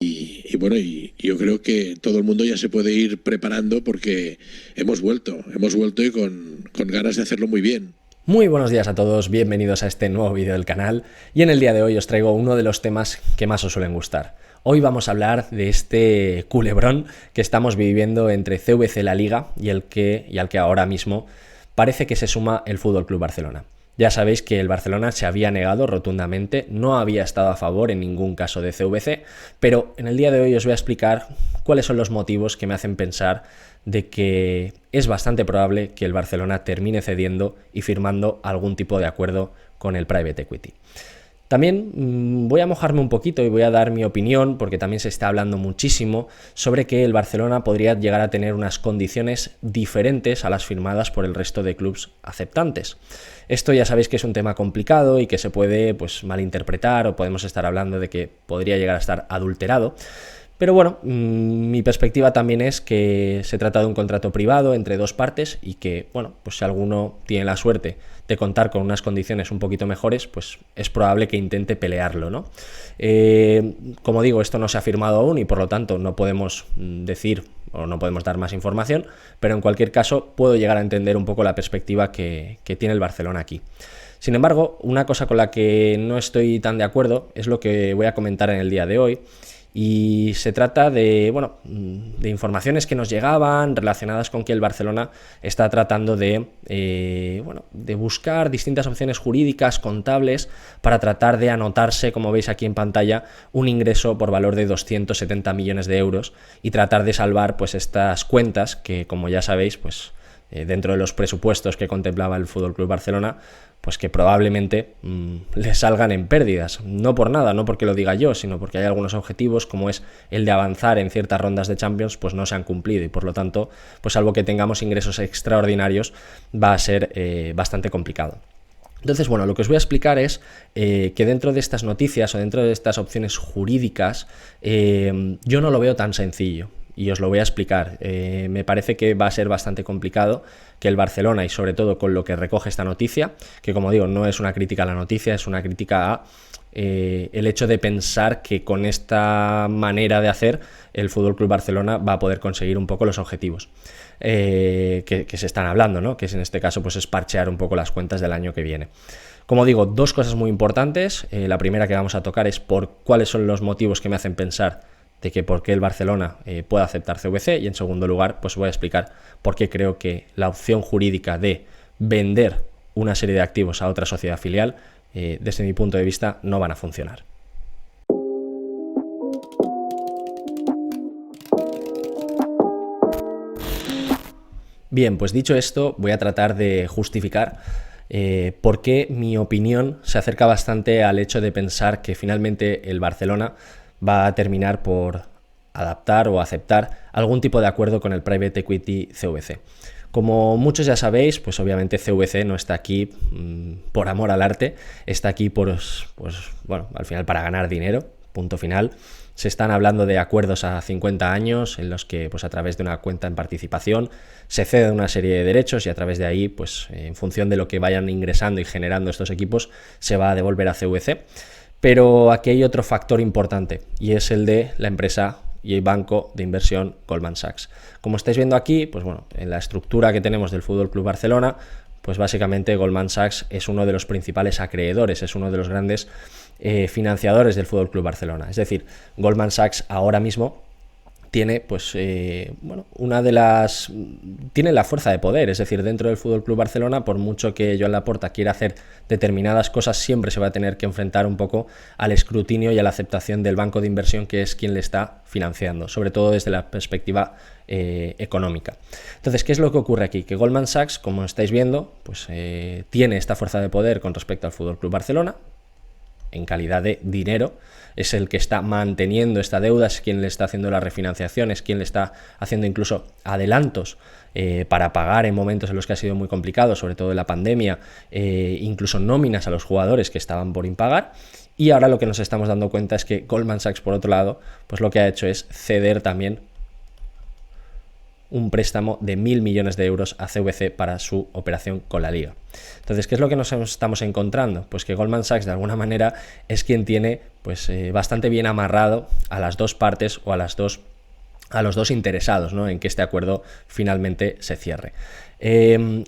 Y bueno, y yo creo que todo el mundo ya se puede ir preparando porque hemos vuelto y con ganas de hacerlo muy bien. Muy buenos días a todos, bienvenidos a este nuevo vídeo del canal y en el día de hoy os traigo uno de los temas que más os suelen gustar. Hoy vamos a hablar de este culebrón que estamos viviendo entre CVC La Liga y al que ahora mismo parece que se suma el Fútbol Club Barcelona. Ya sabéis que el Barcelona se había negado rotundamente, no había estado a favor en ningún caso de CVC, pero en el día de hoy os voy a explicar cuáles son los motivos que me hacen pensar de que es bastante probable que el Barcelona termine cediendo y firmando algún tipo de acuerdo con el Private Equity. También voy a mojarme un poquito y voy a dar mi opinión, porque también se está hablando muchísimo sobre que el Barcelona podría llegar a tener unas condiciones diferentes a las firmadas por el resto de clubes aceptantes. Esto ya sabéis que es un tema complicado y que se puede malinterpretar, o podemos estar hablando de que podría llegar a estar adulterado. Pero bueno, mi perspectiva también es que se trata de un contrato privado entre dos partes y que, si alguno tiene la suerte de contar con unas condiciones un poquito mejores, pues es probable que intente pelearlo, ¿no? Como digo, esto no se ha firmado aún y por lo tanto no podemos decir o no podemos dar más información, pero en cualquier caso puedo llegar a entender un poco la perspectiva que tiene el Barcelona aquí. Sin embargo, una cosa con la que no estoy tan de acuerdo es lo que voy a comentar en el día de hoy. Y se trata de informaciones que nos llegaban relacionadas con que el Barcelona está tratando de buscar distintas opciones jurídicas, contables, para tratar de anotarse, como veis aquí en pantalla, un ingreso por valor de 270 millones de euros y tratar de salvar estas cuentas que, como ya sabéis, dentro de los presupuestos que contemplaba el Fútbol Club Barcelona, pues que probablemente le salgan en pérdidas. No por nada, no porque lo diga yo, sino porque hay algunos objetivos, como es el de avanzar en ciertas rondas de Champions, pues no se han cumplido y por lo tanto, pues salvo que tengamos ingresos extraordinarios, va a ser bastante complicado. Entonces, lo que os voy a explicar es que dentro de estas noticias o dentro de estas opciones jurídicas, yo no lo veo tan sencillo. Y os lo voy a explicar. Me parece que va a ser bastante complicado que el Barcelona, y sobre todo con lo que recoge esta noticia, que como digo, no es una crítica a la noticia, es una crítica a el hecho de pensar que con esta manera de hacer el FC Barcelona va a poder conseguir un poco los objetivos que se están hablando, ¿no? Que es en este caso es parchear un poco las cuentas del año que viene. Como digo, dos cosas muy importantes. La primera que vamos a tocar es por cuáles son los motivos que me hacen pensar de que por qué el Barcelona puede aceptar CVC, y en segundo lugar voy a explicar por qué creo que la opción jurídica de vender una serie de activos a otra sociedad filial, desde mi punto de vista, no van a funcionar. Bien, pues dicho esto, voy a tratar de justificar por qué mi opinión se acerca bastante al hecho de pensar que finalmente el Barcelona va a terminar por adaptar o aceptar algún tipo de acuerdo con el Private Equity CVC. Como muchos ya sabéis, obviamente CVC no está aquí por amor al arte, está aquí al final para ganar dinero, punto final. Se están hablando de acuerdos a 50 años en los que a través de una cuenta en participación se cede una serie de derechos y a través de ahí, en función de lo que vayan ingresando y generando estos equipos, se va a devolver a CVC. Pero aquí hay otro factor importante y es el de la empresa y el banco de inversión Goldman Sachs. Como estáis viendo aquí, en la estructura que tenemos del Fútbol Club Barcelona, básicamente Goldman Sachs es uno de los principales acreedores, es uno de los grandes financiadores del Fútbol Club Barcelona. Es decir, Goldman Sachs ahora mismo tiene tiene la fuerza de poder, es decir, dentro del FC Barcelona, por mucho que Joan Laporta quiera hacer determinadas cosas, siempre se va a tener que enfrentar un poco al escrutinio y a la aceptación del banco de inversión, que es quien le está financiando, sobre todo desde la perspectiva económica. Entonces, ¿qué es lo que ocurre aquí? Que Goldman Sachs, como estáis viendo, tiene esta fuerza de poder con respecto al FC Barcelona, en calidad de dinero, es el que está manteniendo esta deuda, es quien le está haciendo la refinanciación, es quien le está haciendo incluso adelantos para pagar en momentos en los que ha sido muy complicado, sobre todo en la pandemia, incluso nóminas a los jugadores que estaban por impagar. Y ahora lo que nos estamos dando cuenta es que Goldman Sachs, por otro lado, lo que ha hecho es ceder también un préstamo de 1.000 millones de euros a CVC para su operación con la Liga. Entonces, ¿qué es lo que nos estamos encontrando? Pues que Goldman Sachs, de alguna manera, es quien tiene pues, bastante bien amarrado a las dos partes o a los dos interesados, ¿no?, en que este acuerdo finalmente se cierre.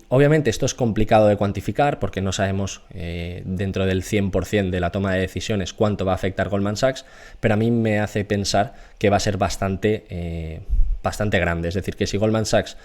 Obviamente esto es complicado de cuantificar porque no sabemos dentro del 100% de la toma de decisiones cuánto va a afectar Goldman Sachs, pero a mí me hace pensar que va a ser bastante grande. Es decir, que si Goldman Sachs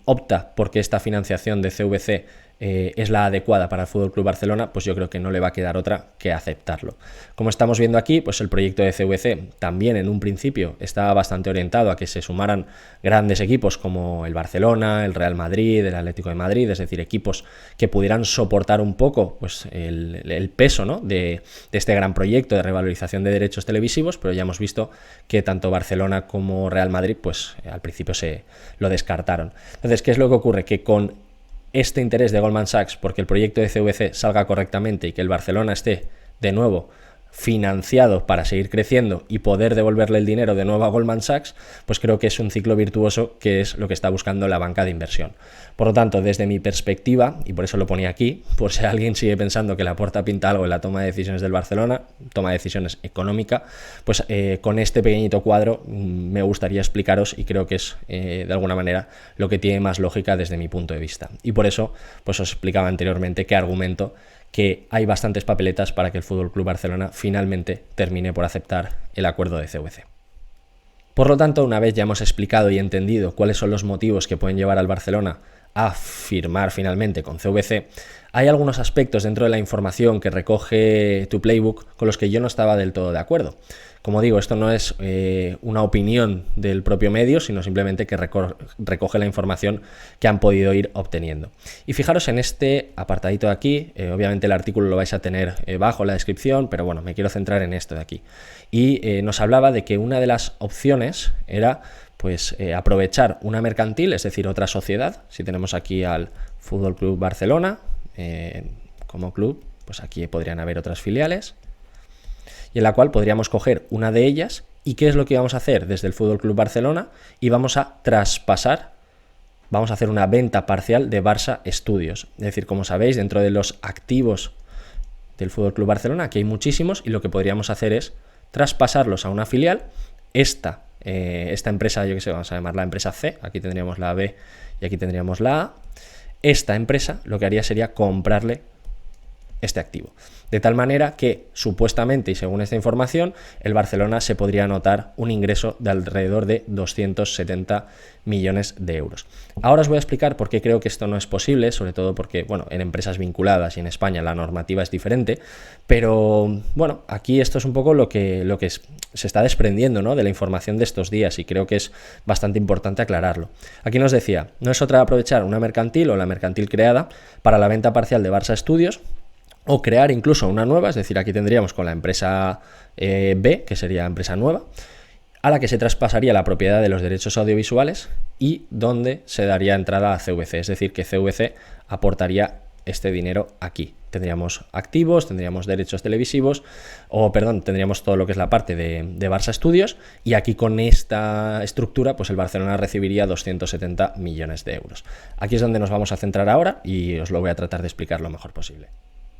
opta porque esta financiación de CVC es la adecuada para el Fútbol Club Barcelona, pues yo creo que no le va a quedar otra que aceptarlo. Como estamos viendo aquí, pues el proyecto de CVC también en un principio estaba bastante orientado a que se sumaran grandes equipos como el Barcelona, el Real Madrid, el Atlético de Madrid, es decir, equipos que pudieran soportar un poco pues el peso, ¿no?, de este gran proyecto de revalorización de derechos televisivos, pero ya hemos visto que tanto Barcelona como Real Madrid pues al principio se lo descartaron. Entonces, ¿qué es lo que ocurre? Que con este interés de Goldman Sachs porque el proyecto de CVC salga correctamente y que el Barcelona esté de nuevo financiado para seguir creciendo y poder devolverle el dinero de nuevo a Goldman Sachs, pues creo que es un ciclo virtuoso que es lo que está buscando la banca de inversión. Por lo tanto, desde mi perspectiva, y por eso lo ponía aquí, por si alguien sigue pensando que Laporta pinta algo en la toma de decisiones del Barcelona, toma de decisiones económica, pues con este pequeñito cuadro me gustaría explicaros y creo que es de alguna manera lo que tiene más lógica desde mi punto de vista. Y por eso pues os explicaba anteriormente que argumento que hay bastantes papeletas para que el Fútbol Club Barcelona finalmente termine por aceptar el acuerdo de CVC. Por lo tanto, una vez ya hemos explicado y entendido cuáles son los motivos que pueden llevar al Barcelona a firmar finalmente con CVC, hay algunos aspectos dentro de la información que recoge tu Playbook con los que yo no estaba del todo de acuerdo. Como digo, esto no es una opinión del propio medio, sino simplemente que recoge la información que han podido ir obteniendo. Y fijaros en este apartadito de aquí, obviamente el artículo lo vais a tener bajo en la descripción, pero bueno, me quiero centrar en esto de aquí. Y nos hablaba de que una de las opciones era pues aprovechar una mercantil, es decir, otra sociedad. Si tenemos aquí al Fútbol Club Barcelona como club, pues aquí podrían haber otras filiales, y en la cual podríamos coger una de ellas. ¿Y qué es lo que vamos a hacer desde el Fútbol Club Barcelona? Y vamos a traspasar, vamos a hacer una venta parcial de Barça Studios. Es decir, como sabéis, dentro de los activos del Fútbol Club Barcelona, aquí hay muchísimos, y lo que podríamos hacer es traspasarlos a una filial. Esta empresa, yo que sé, vamos a llamarla empresa C, aquí tendríamos la B y aquí tendríamos la A. Esta empresa lo que haría sería comprarle este activo. De tal manera que, supuestamente, y según esta información, el Barcelona se podría anotar un ingreso de alrededor de 270 millones de euros. Ahora os voy a explicar por qué creo que esto no es posible, sobre todo porque, bueno, en empresas vinculadas y en España la normativa es diferente, pero, bueno, aquí esto es un poco lo que se está desprendiendo, ¿no?, de la información de estos días, y creo que es bastante importante aclararlo. Aquí nos decía, no es otra aprovechar una mercantil o la mercantil creada para la venta parcial de Barça Studios, o crear incluso una nueva, es decir, aquí tendríamos con la empresa B, que sería empresa nueva, a la que se traspasaría la propiedad de los derechos audiovisuales y donde se daría entrada a CVC, es decir, que CVC aportaría este dinero aquí. Tendríamos activos, tendríamos derechos televisivos, tendríamos todo lo que es la parte de Barça Studios, y aquí con esta estructura pues el Barcelona recibiría 270 millones de euros. Aquí es donde nos vamos a centrar ahora y os lo voy a tratar de explicar lo mejor posible.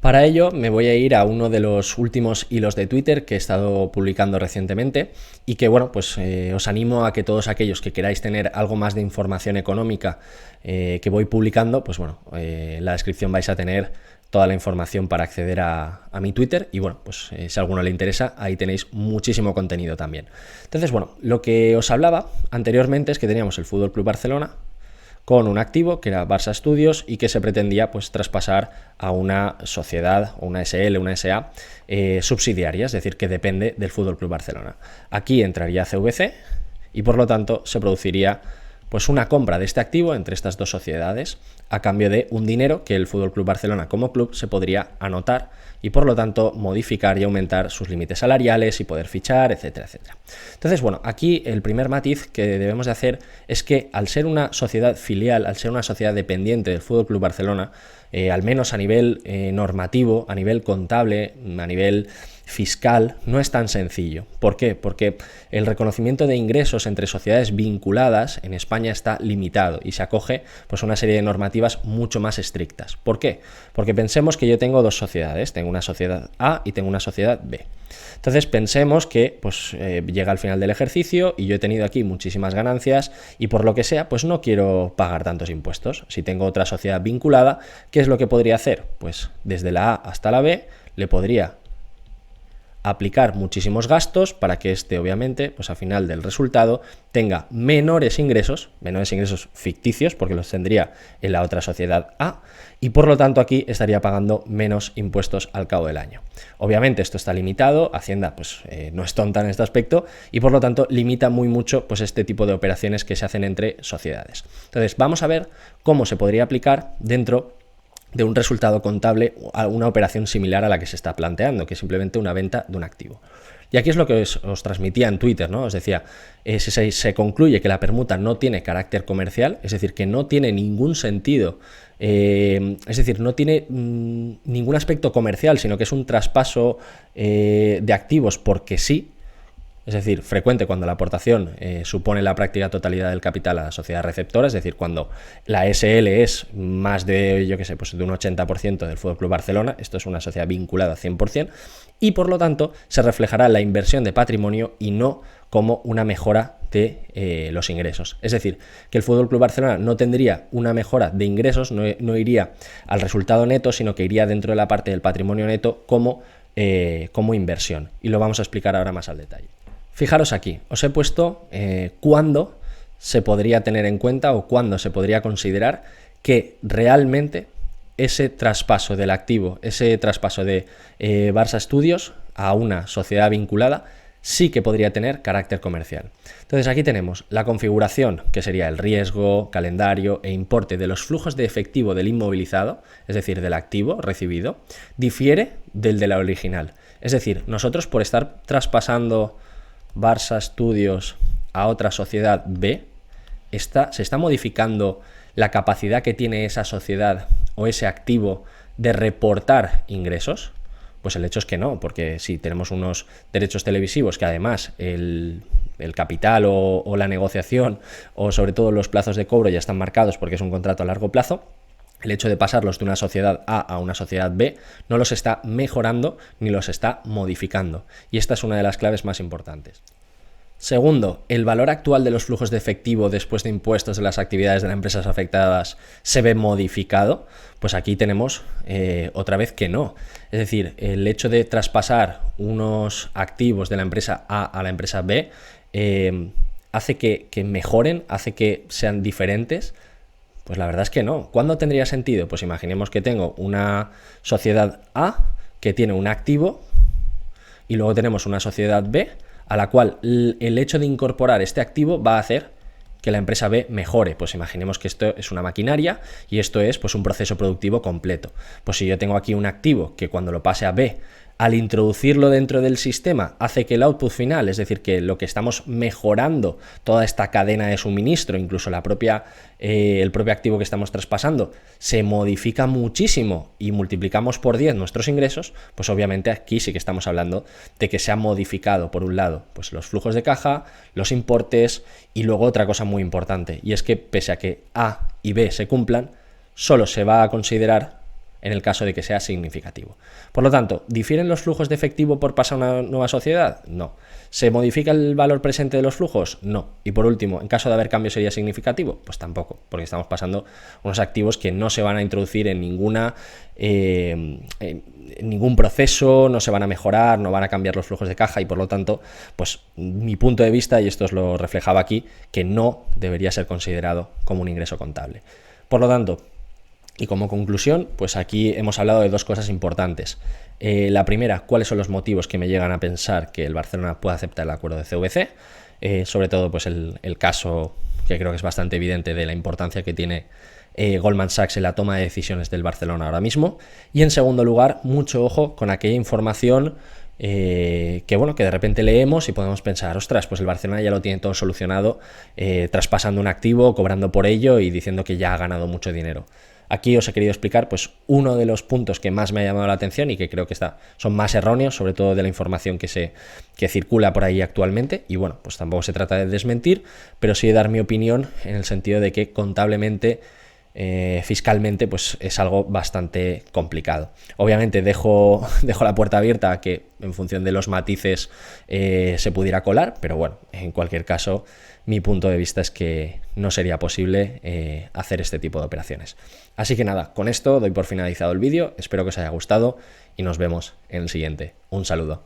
Para ello me voy a ir a uno de los últimos hilos de Twitter que he estado publicando recientemente y que, bueno, pues os animo a que todos aquellos que queráis tener algo más de información económica que voy publicando, pues bueno, en la descripción vais a tener toda la información para acceder a mi Twitter y, bueno, pues si a alguno le interesa, ahí tenéis muchísimo contenido también. Entonces, bueno, lo que os hablaba anteriormente es que teníamos el Fútbol Club Barcelona con un activo que era Barça Studios y que se pretendía pues traspasar a una sociedad o una SL, una SA subsidiaria, es decir, que depende del Fútbol Club Barcelona. Aquí entraría CVC y por lo tanto se produciría pues una compra de este activo entre estas dos sociedades a cambio de un dinero que el Fútbol Club Barcelona como club se podría anotar y por lo tanto modificar y aumentar sus límites salariales y poder fichar, etcétera, etcétera. Entonces, bueno, aquí el primer matiz que debemos de hacer es que al ser una sociedad filial, al ser una sociedad dependiente del Fútbol Club Barcelona, al menos a nivel normativo, a nivel contable, a nivel fiscal no es tan sencillo. ¿Por qué? Porque el reconocimiento de ingresos entre sociedades vinculadas en España está limitado y se acoge pues, a una serie de normativas mucho más estrictas. ¿Por qué? Porque pensemos que yo tengo dos sociedades, tengo una sociedad A y tengo una sociedad B. Entonces pensemos que pues, llega al final del ejercicio y yo he tenido aquí muchísimas ganancias y por lo que sea pues no quiero pagar tantos impuestos. Si tengo otra sociedad vinculada, ¿qué es lo que podría hacer? Pues desde la A hasta la B le podría aplicar muchísimos gastos para que este obviamente pues al final del resultado tenga menores ingresos ficticios porque los tendría en la otra sociedad A y por lo tanto aquí estaría pagando menos impuestos al cabo del año. Obviamente esto está limitado, Hacienda pues no es tonta en este aspecto y por lo tanto limita muy mucho pues este tipo de operaciones que se hacen entre sociedades. Entonces vamos a ver cómo se podría aplicar dentro de un resultado contable a una operación similar a la que se está planteando, que es simplemente una venta de un activo. Y aquí es lo que os transmitía en Twitter, ¿no? Os decía, si se concluye que la permuta no tiene carácter comercial, es decir, que no tiene ningún sentido, es decir, no tiene ningún aspecto comercial, sino que es un traspaso de activos porque sí, es decir, frecuente cuando la aportación supone la práctica totalidad del capital a la sociedad receptora, es decir, cuando la SL es más de, yo qué sé, pues de un 80% del FC Barcelona, esto es una sociedad vinculada 100%, y por lo tanto se reflejará la inversión de patrimonio y no como una mejora de los ingresos. Es decir, que el FC Barcelona no tendría una mejora de ingresos, no iría al resultado neto, sino que iría dentro de la parte del patrimonio neto como inversión. Y lo vamos a explicar ahora más al detalle. Fijaros aquí, os he puesto cuándo se podría tener en cuenta o cuándo se podría considerar que realmente ese traspaso del activo, ese traspaso de Barça Studios a una sociedad vinculada sí que podría tener carácter comercial. Entonces aquí tenemos la configuración, que sería el riesgo, calendario e importe de los flujos de efectivo del inmovilizado, es decir, del activo recibido, difiere del de la original. Es decir, nosotros por estar traspasando Barça Studios a otra sociedad B, se está modificando la capacidad que tiene esa sociedad o ese activo de reportar ingresos. Pues el hecho es que no, porque si tenemos unos derechos televisivos que además el capital o la negociación o sobre todo los plazos de cobro ya están marcados porque es un contrato a largo plazo, el hecho de pasarlos de una sociedad A a una sociedad B no los está mejorando ni los está modificando. Y esta es una de las claves más importantes. Segundo, ¿el valor actual de los flujos de efectivo después de impuestos de las actividades de las empresas afectadas se ve modificado? Pues aquí tenemos otra vez que no. Es decir, el hecho de traspasar unos activos de la empresa A a la empresa B hace que mejoren, hace que sean diferentes. Pues la verdad es que no. ¿Cuándo tendría sentido? Pues imaginemos que tengo una sociedad A que tiene un activo y luego tenemos una sociedad B a la cual el hecho de incorporar este activo va a hacer que la empresa B mejore. Pues imaginemos que esto es una maquinaria y esto es pues un proceso productivo completo. Pues si yo tengo aquí un activo que cuando lo pase a B, al introducirlo dentro del sistema hace que el output final, es decir, que lo que estamos mejorando toda esta cadena de suministro, incluso el propio activo que estamos traspasando, se modifica muchísimo y multiplicamos por 10 nuestros ingresos, pues obviamente aquí sí que estamos hablando de que se ha modificado, por un lado, pues los flujos de caja, los importes y luego otra cosa muy importante, y es que pese a que A y B se cumplan, solo se va a considerar en el caso de que sea significativo. Por lo tanto, ¿difieren los flujos de efectivo por pasar a una nueva sociedad? No. ¿Se modifica el valor presente de los flujos? No. Y por último, ¿en caso de haber cambio sería significativo? Pues tampoco, porque estamos pasando unos activos que no se van a introducir en ningún proceso, no se van a mejorar, no van a cambiar los flujos de caja y por lo tanto, pues mi punto de vista, y esto os lo reflejaba aquí, que no debería ser considerado como un ingreso contable. Por lo tanto, y como conclusión, pues aquí hemos hablado de dos cosas importantes. La primera, cuáles son los motivos que me llegan a pensar que el Barcelona pueda aceptar el acuerdo de CVC, sobre todo pues el caso que creo que es bastante evidente de la importancia que tiene Goldman Sachs en la toma de decisiones del Barcelona ahora mismo. Y en segundo lugar, mucho ojo con aquella información que de repente leemos y podemos pensar, ostras, pues el Barcelona ya lo tiene todo solucionado, traspasando un activo, cobrando por ello y diciendo que ya ha ganado mucho dinero. Aquí os he querido explicar pues uno de los puntos que más me ha llamado la atención y que creo que son más erróneos, sobre todo de la información que circula por ahí actualmente. Y bueno, pues tampoco se trata de desmentir, pero sí de dar mi opinión en el sentido de que contablemente, fiscalmente, pues es algo bastante complicado. Obviamente dejo la puerta abierta a que en función de los matices se pudiera colar, pero bueno, en cualquier caso mi punto de vista es que no sería posible hacer este tipo de operaciones. Así que nada, con esto doy por finalizado el vídeo, espero que os haya gustado y nos vemos en el siguiente. Un saludo.